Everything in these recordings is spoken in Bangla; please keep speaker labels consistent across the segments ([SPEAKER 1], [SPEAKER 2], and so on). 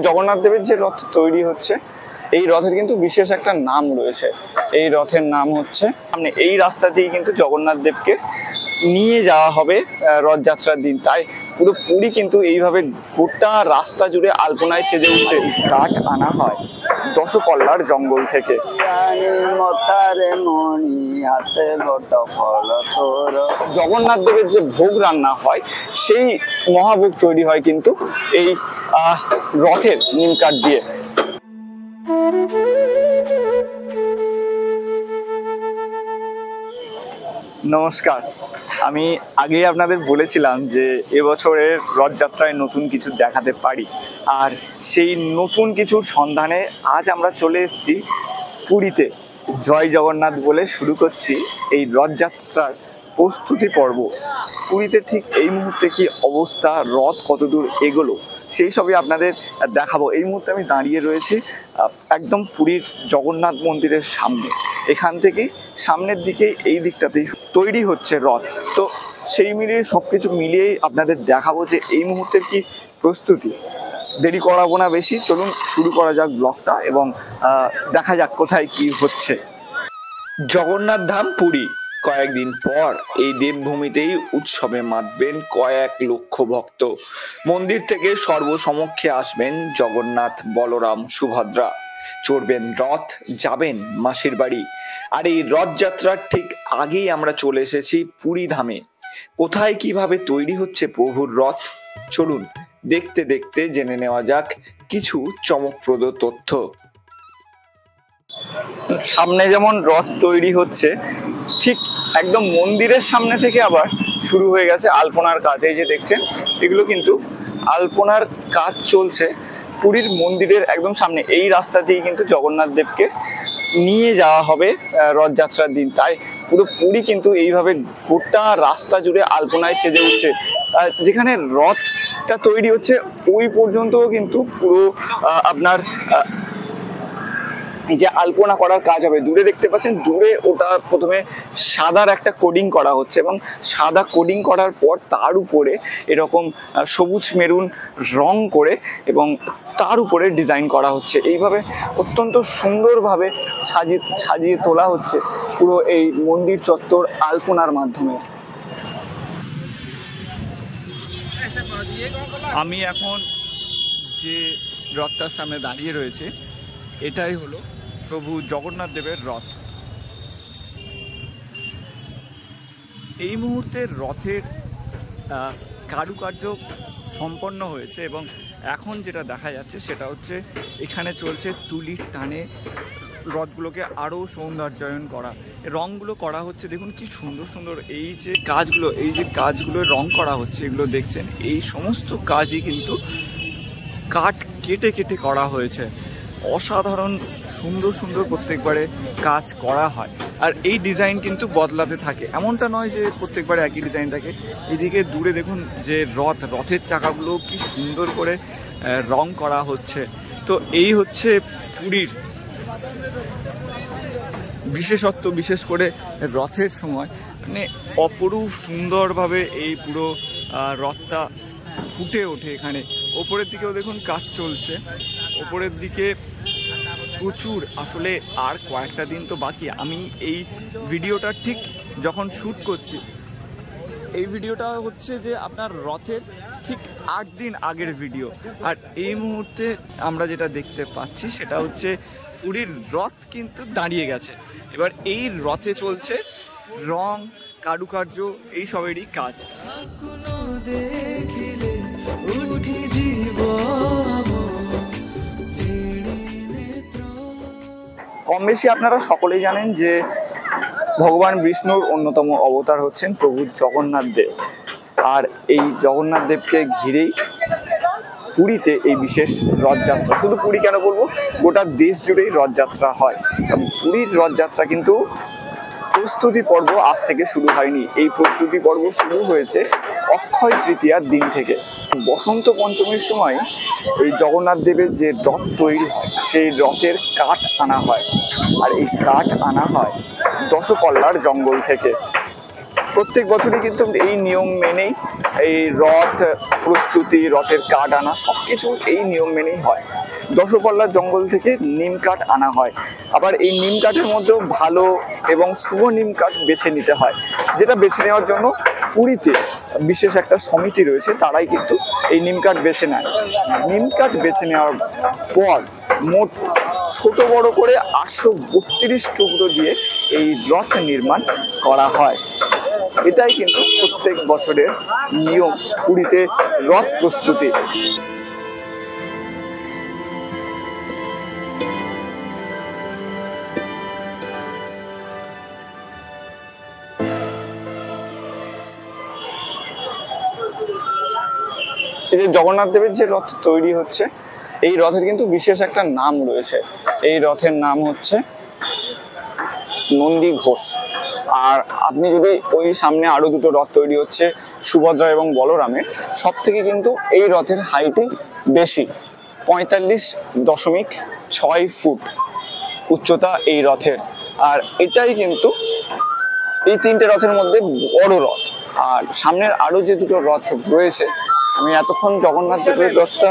[SPEAKER 1] জগন্নাথ দেবের যে রথ তৈরি হচ্ছে, এই রথের কিন্তু বিশেষ একটা নাম রয়েছে। এই রথের নাম হচ্ছে, মানে এই রাস্তা দিয়ে কিন্তু জগন্নাথ দেবকে নিয়ে যাওয়া হবে রথযাত্রার দিন। তাই পুরো পুরী কিন্তু এইভাবে গোটা রাস্তা জুড়ে আলপনায় সেজে উঠছে। কাঠ আনা হয় দশপল্লার জঙ্গল থেকে। জগন্নাথ দেবের যে ভোগ রান্না হয়, সেই মহাভোগ তৈরি হয় কিন্তু এই রথের নিমকাঠ দিয়ে। নমস্কার, আমি আগেই আপনাদের বলেছিলাম যে এবছরের রথযাত্রায় নতুন কিছু দেখাতে পারি, আর সেই নতুন কিছুর সন্ধানে আজ আমরা চলে এসেছি পুরীতে। জয় জগন্নাথ বলে শুরু করছি এই রথযাত্রার প্রস্তুতি পর্ব। পুরীতে ঠিক এই মুহূর্তে কি অবস্থা, রথ কতদূর এগোলো, সেই সবই আপনাদের দেখাবো। এই মুহূর্তে আমি দাঁড়িয়ে রয়েছি একদম পুরীর জগন্নাথ মন্দিরের সামনে। এখান থেকেই সামনের দিকে এই দিকটাতেই তৈরি হচ্ছে রথ। তো সেই মিলিয়ে সব কিছু মিলিয়েই আপনাদের দেখাবো যে এই মুহূর্তের কি প্রস্তুতি। দেরি করাবো না বেশি, চলুন শুরু করা যাক ব্লগটা এবং দেখা যাক কোথায় কি হচ্ছে।
[SPEAKER 2] জগন্নাথ ধাম পুরী, কয়েকদিন পর এই দেবভূমিতেই উৎসবে মাতবেন কয়েক লক্ষ ভক্ত। মন্দির থেকে সর্বসমক্ষে আসবেন জগন্নাথ, বলরাম, সুভদ্রা, চড়বেন রথ, যাবেন মাসির বাড়ি। আর এই রথযাত্রার ঠিক আগেই আমরা চলে এসেছি পুরী ধামে। কোথায় কিভাবে তৈরি হচ্ছে প্রভুর রথ, চলুন দেখতে দেখতে জেনে নেওয়া যাক কিছু চমকপ্রদ তথ্য।
[SPEAKER 1] সামনে যেমন রথ তৈরি হচ্ছে, ঠিক একদম মন্দিরের সামনে থেকে আবার শুরু হয়ে গেছে আলপনার কাজ। এই যে দেখছেন, এগুলো কিন্তু আলপনার কাজ চলছে পুরীর মন্দিরের একদম সামনে। এই রাস্তা দিয়ে কিন্তু জগন্নাথ দেবকে নিয়ে যাওয়া হবে রথযাত্রার দিন। তাই পুরো পুরী কিন্তু এইভাবে গোটা রাস্তা জুড়ে আলপনায় সেজে উঠছে। যেখানে রথটা তৈরি হচ্ছে ওই পর্যন্তও কিন্তু পুরো আপনার যে আলপনা করার কাজ হবে। দূরে দেখতে পাচ্ছেন, দূরে ওটা প্রথমে সাদার একটা কোডিং করা হচ্ছে এবং সাদা কোডিং করার পর তার উপরে এরকম সবুজ মেরুন রং করে এবং তার উপরে ডিজাইন করা হচ্ছে। এইভাবে অত্যন্ত সুন্দরভাবে সাজিয়ে তোলা হচ্ছে পুরো এই মন্দির চত্বর আলপনার মাধ্যমে। আমি এখন যে রথটার সামনে দাঁড়িয়ে রয়েছে, এটাই হলো প্রভু জগন্নাথ দেবের রথ। এই মুহূর্তে রথের কারুকার্য সম্পন্ন হয়েছে এবং এখন যেটা দেখা যাচ্ছে সেটা হচ্ছে এখানে চলছে তুলির টানে রথগুলোকে আরও সৌন্দর্যায়ন করা। রঙগুলো করা হচ্ছে, দেখুন কি সুন্দর সুন্দর এই যে কাজগুলো রং করা হচ্ছে, এগুলো দেখছেন, এই সমস্ত কাজই কিন্তু কাঠ কেটে কেটে করা হয়েছে। অসাধারণ সুন্দর সুন্দর প্রত্যেকবারে কাজ করা হয়। আর এই ডিজাইন কিন্তু বদলাতে থাকে, এমনটা নয় যে প্রত্যেকবারে একই ডিজাইন থাকে। এদিকে দূরে দেখুন যে রথের চাকাগুলো কি সুন্দর করে রং করা হচ্ছে। তো এই হচ্ছে পুরীর বিশেষত্ব, বিশেষ করে রথের সময় মানে অপরূপ সুন্দরভাবে এই পুরো রথটা ফুটে ওঠে এখানে। ওপরের দিকেও দেখুন কাজ চলছে, ওপরের দিকে প্রচুর। আসলে আর কয়েকটা দিন তো বাকি। আমি এই ভিডিওটা ঠিক যখন শ্যুট করছি, এই ভিডিওটা হচ্ছে যে আপনার রথের ঠিক 8 দিন আগের ভিডিও। আর এই মুহূর্তে আমরা যেটা দেখতে পাচ্ছি সেটা হচ্ছে পুরীর রথ কিন্তু দাঁড়িয়ে গেছে। এবার এই রথে চলছে রং, কারুকার্য, এই সবেরই কাজ। কম বেশি আপনারা সকলেই জানেন যে ভগবান বিষ্ণুর অন্যতম অবতার হচ্ছেন প্রভু জগন্নাথ দেব। আর এই জগন্নাথ দেবকে ঘিরেই পুরীতে এই বিশেষ রথযাত্রা। শুধু পুরী কেন বলবো, গোটা দেশ জুড়েই রথযাত্রা হয়। পুরীর রথযাত্রা কিন্তু প্রস্তুতি পর্ব আজ থেকে শুরু হয়নি। এই প্রস্তুতি পর্ব শুরু হয়েছে অক্ষয় তৃতীয়ার দিন থেকে। বসন্ত পঞ্চমীর সময় এই জগন্নাথ দেবের যে রথ তৈরি হয়, সেই রথের কাঠ আনা হয়। আর এই কাঠ আনা হয় দশপল্লার জঙ্গল থেকে। প্রত্যেক বছরই কিন্তু এই নিয়ম মেনেই এই রথ প্রস্তুতি, রথের কাঠ আনা সবকিছু এই নিয়ম মেনেই হয়। দশপল্লার জঙ্গল থেকে নিম কাঠ আনা হয়, আবার এই নিম কাঠের মধ্যেও ভালো এবং শুভ নিম কাঠ বেছে নিতে হয়, যেটা বেছে নেওয়ার জন্য পুরীতে বিশেষ একটা সমিতি রয়েছে, তারাই কিন্তু এই নিম কাঠ বেছে নেয়। নিম কাঠ বেছে নেওয়ার পর মোট ছোট বড় করে 832 টুকরো দিয়ে এই রথ নির্মাণ করা হয়। এটাই কিন্তু প্রত্যেক বছরের নিয়ম পুরীতে রথ প্রস্তুতি। এই যে জগন্নাথ দেবের যে রথ তৈরি হচ্ছে, এই রথের কিন্তু বিশেষ একটা নাম রয়েছে। এই রথের নাম হচ্ছে নন্দী ঘোষ। আর আপনি যদি ওই সামনে আরো দুটো রথ তৈরি হচ্ছে সুভদ্রা এবং বলরামের, সব থেকে কিন্তু এই রথের হাইটই বেশি, 45.6 ফুট উচ্চতা এই রথের। আর এটাই কিন্তু এই তিনটে রথের মধ্যে বড় রথ। আর সামনের আরো যে দুটো রথ রয়েছে, আমি এতক্ষণ জগন্নাথ দেবের রথটা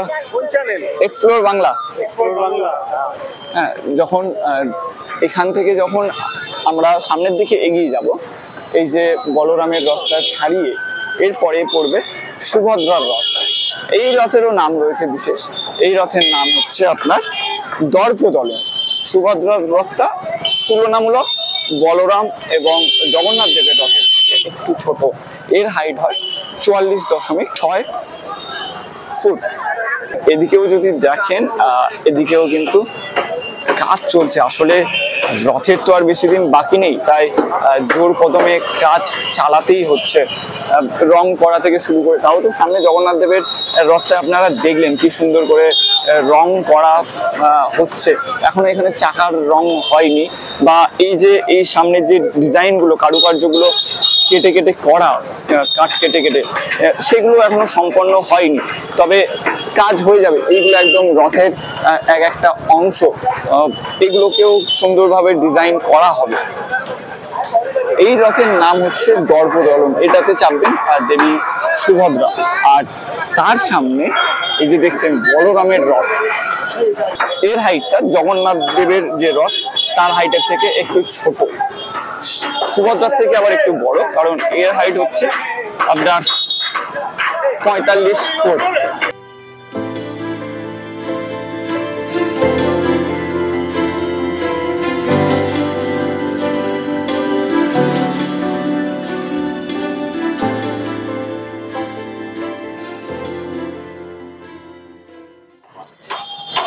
[SPEAKER 1] এক্সপ্লোর বাংলা, হ্যাঁ, যখন এখান থেকে যখন আমরা সামনের দিকে এগিয়ে যাব, এই যে বলরামের রথটা ছাড়িয়ে এরপরে পড়বে সুভদ্রার রথ। এই রথেরও নাম রয়েছে বিশেষ। এই রথের নাম হচ্ছে আপনার দর্পদলন। সুভদ্রার রথটা তুলনামূলক বলরাম এবং জগন্নাথ দেবের রথের থেকে একটু ছোট। এর হাইট হয় 44.6 ফুট। এদিকেও যদি দেখেন, এদিকেও কিন্তু কাজ চলছে। আসলে রথের তো আর বেশি দিন বাকি নেই, তাই জোর কদমে কাজ চালাতেই হচ্ছে, রং করা থেকে শুরু করে। তাও তো সামনে জগন্নাথ দেবের রথটা আপনারা দেখলেন কি সুন্দর করে রং করা হচ্ছে। এখনো এখানে চাকার রং হয়নি, বা এই যে এই সামনের যে ডিজাইনগুলো, কারুকার্যগুলো কেটে কেটে করা, কাঠ কেটে কেটে, সেগুলো এখনো সম্পন্ন হয়নি, তবে কাজ হয়ে যাবে। এইগুলো একদম রথের এক একটা অংশ, এগুলোকেও সুন্দরভাবে ডিজাইন করা হবে। এই রথের নাম হচ্ছে দর্পদলন। এটাতে চাপবেন আর দেবী সুভদ্রা, আর তার সামনে এই যে দেখছেন বলরামের রথ। এর হাইটটা জগন্নাথ দেবের যে রথ তার হাইটের থেকে একটু ছোট, সুভদ্রার থেকে আবার একটু বড়, কারণ এর হাইট হচ্ছে আপনার 45 ফুট।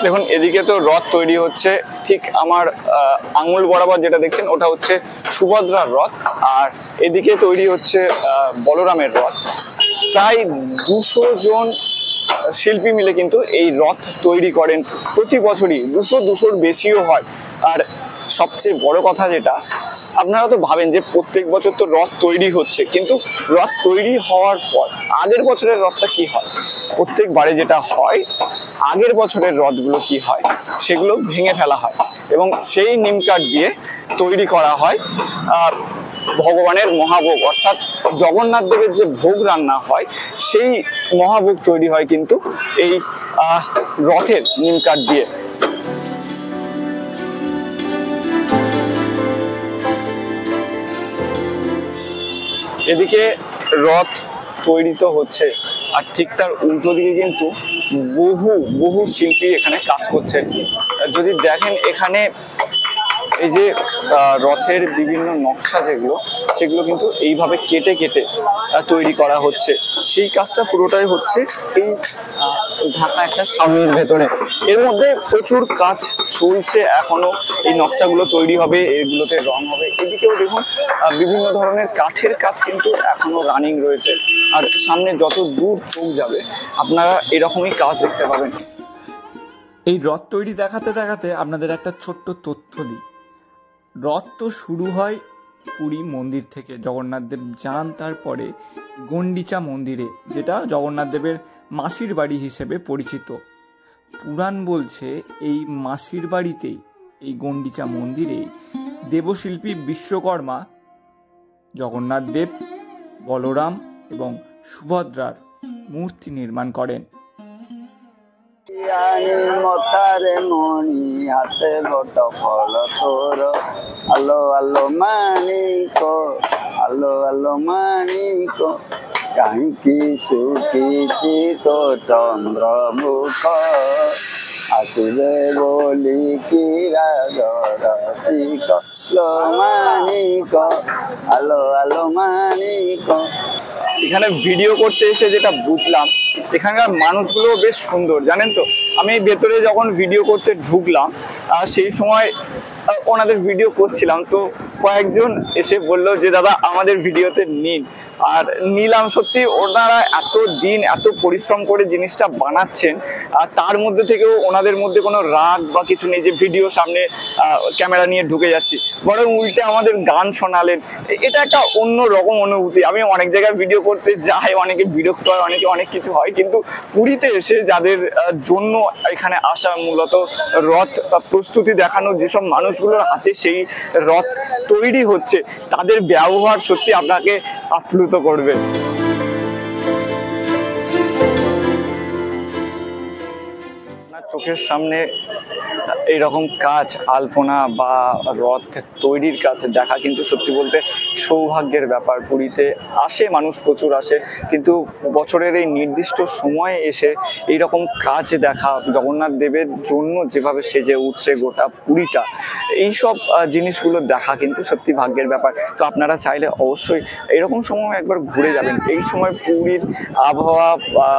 [SPEAKER 1] দেখুন, এদিকে তো রথ তৈরি হচ্ছে, ঠিক আমার আঙুল বরাবর যেটা দেখছেন ওটা হচ্ছে সুভদ্রার রথ, আর এদিকে তৈরি হচ্ছে বলরামের রথ। প্রায় 200 জন শিল্পী মিলে কিন্তু এই রথ তৈরি করেন প্রতি বছরই। 200-200-র বেশিও হয়। আর সবচেয়ে বড় কথা যেটা, আপনারা তো ভাবেন যে প্রত্যেক বছর তো রথ তৈরি হচ্ছে, কিন্তু রথ তৈরি হওয়ার পর আগের বছরের রথটা কি হয়? প্রত্যেকবারে যেটা হয়, আগের বছরের রথগুলো কি হয়, সেগুলো ভেঙে ফেলা হয় এবং সেই নিম কাঠ দিয়ে তৈরি করা হয় ভগবানের মহাভোগ, অর্থাৎ জগন্নাথ দেবের যে ভোগ রান্না হয়, সেই মহাভোগ তৈরি হয় কিন্তু এই রথের নিম কাঠ দিয়ে। এদিকে রথ তৈরি তো হচ্ছে, আর ঠিক তার উল্টো দিকে কিন্তু বহু শিল্পী এখানে কাজ করছে। যদি দেখেন এখানে এই যে রথের বিভিন্ন নকশা যেগুলো, সেগুলো কিন্তু এইভাবে কেটে কেটে তৈরি করা হচ্ছে। সেই কাজটা পুরোটাই হচ্ছে এই ঢাকা একটা ছাউনির ভেতরে। এর মধ্যে প্রচুর কাজ চলছে এখনো। এই নকশাগুলো তৈরি হবে, এগুলোতে রং হবে। এদিকেও দেখুন বিভিন্ন ধরনের কাঠের কাজ কিন্তু এখনো রানিং রয়েছে। আর সামনে যত দূর চোখ যাবে আপনারা এরকমই কাজ দেখতে পাবেন।
[SPEAKER 2] এই রথ তৈরি দেখাতে দেখাতে আপনাদের একটা ছোট্ট তথ্য দিই। রথ তো শুরু হয় পুরী মন্দির থেকে, জগন্নাথ দেব যান তারপরে গন্ডিচা মন্দিরে, যেটা জগন্নাথ দেবের মাসির বাড়ি হিসেবে পরিচিত। পুরাণ বলছে এই মাসির বাড়িতেই, এই গন্ডিচা মন্দিরে দেবশিল্পী বিশ্বকর্মা জগন্নাথ দেব বলরাম এবং সুভদ্রার মূর্তি নির্মাণ করেন।
[SPEAKER 3] মতারে মণি হাতে বট ফল তোর, আলো আলো মানিক, আলো আলো মানিক, কাহিঁকি শুকিছি তো চন্দ্রমুখ, আসিবে বলি কিরা দরচিক, লো মানিক, আলো আলো মানিক।
[SPEAKER 1] এখানে ভিডিও করতে এসে যেটা বুঝলাম, এখানকার মানুষগুলো বেশ সুন্দর, জানেন তো। আমি ভেতরে যখন ভিডিও করতে ঢুকলাম সেই সময় ওনাদের ভিডিও করছিলাম, তো কয়েকজন এসে বলল যে দাদা আমাদের ভিডিওতে নিন। আর নিলাম। সত্যি ওনারা এত দিন এত পরিশ্রম করে জিনিসটা বানাচ্ছেন, আর তার মধ্যে থেকেও ওনাদের মধ্যে কোনো রাগ বা কিছু নেই যে ভিডিও সামনে ক্যামেরা নিয়ে ঢুকে যাচ্ছি, বরং উল্টে আমাদের গান শোনালেন। এটা একটা অন্য রকম অনুভূতি। আমি অনেক জায়গায় ভিডিও করতে যাই, অনেকে বিরক্ত হয়, অনেকে অনেক কিছু হয়, কিন্তু পুরীতে এসে যাদের জন্য এখানে আসা, মূলত রথ প্রস্তুতি দেখানোর যেসব মানুষগুলোর হাতে সেই রথ তৈরি হচ্ছে, তাদের ব্যবহার সত্যি আপনাকে আপ্লুত করবে। চোখের সামনে এইরকম কাজ, আলপনা বা রথ তৈরির কাজ দেখা কিন্তু সত্যি বলতে সৌভাগ্যের ব্যাপার। পুরীতে আসে মানুষ, প্রচুর আসে, কিন্তু বছরের এই নির্দিষ্ট সময়ে এসে এইরকম কাজ দেখা, জগন্নাথ দেবের জন্য যেভাবে সেজে উঠছে গোটা পুরীটা, এইসব জিনিসগুলো দেখা কিন্তু সত্যি ভাগ্যের ব্যাপার। তো আপনারা চাইলে অবশ্যই এরকম সময় একবার ঘুরে যাবেন। এই সময় পুরীর আবহাওয়া বা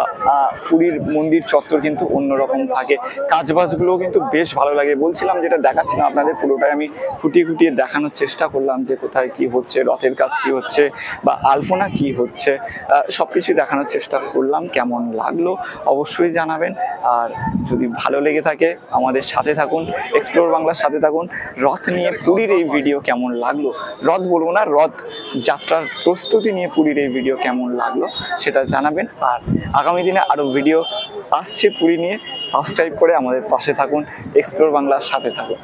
[SPEAKER 1] পুরীর মন্দির চত্বর কিন্তু অন্যরকম থাকে, কাজবাজগুলোও কিন্তু বেশ ভালো লাগে। বলছিলাম, যেটা দেখাচ্ছিলাম আপনাদের পুরোটাই আমি ফুটিয়ে ফুটিয়ে দেখানোর চেষ্টা করলাম যে কোথায় কি হচ্ছে, রথের কাজ কি হচ্ছে বা আলপনা কি হচ্ছে, সবকিছু দেখানোর চেষ্টা করলাম। কেমন লাগলো অবশ্যই জানাবেন। আর যদি ভালো লেগে থাকে আমাদের সাথে থাকুন, এক্সপ্লোর বাংলার সাথে থাকুন। রথ নিয়ে পুরীর এই ভিডিও কেমন লাগলো, রথ বলবো না, রথ যাত্রার প্রস্তুতি নিয়ে পুরীর এই ভিডিও কেমন লাগলো সেটা জানাবেন। আর আগামী দিনে আরও ভিডিও আসছে পুরী নিয়ে। সাবস্ক্রাইব করে আমাদের পাশে থাকুন, এক্সপ্লোর বাংলার সাথে থাকুন।